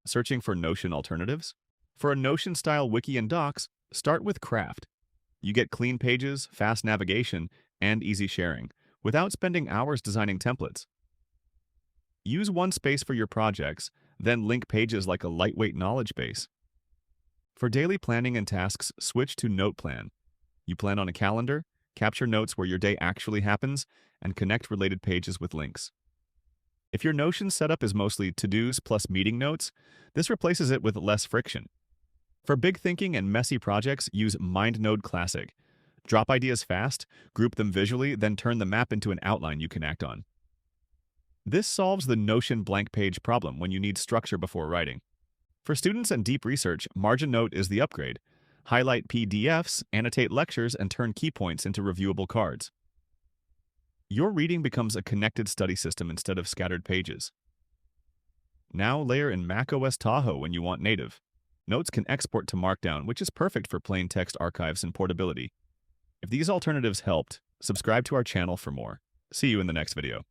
Searching for Notion alternatives? For a Notion-style wiki and docs, start with Craft. You get clean pages, fast navigation, and easy sharing, without spending hours designing templates. Use one space for your projects, then link pages like a lightweight knowledge base. For daily planning and tasks, switch to NotePlan. You plan on a calendar, capture notes where your day actually happens, and connect related pages with links. If your Notion setup is mostly to-dos plus meeting notes, this replaces it with less friction. For big thinking and messy projects, use MindNode Classic. Drop ideas fast, group them visually, then turn the map into an outline you can act on. This solves the Notion blank page problem when you need structure before writing. For students and deep research, MarginNote is the upgrade. Highlight PDFs, annotate lectures, and turn key points into reviewable cards. Your reading becomes a connected study system instead of scattered pages. Now layer in macOS Tahoe when you want native. Notes can export to Markdown, which is perfect for plain text archives and portability. If these alternatives helped, subscribe to our channel for more. See you in the next video.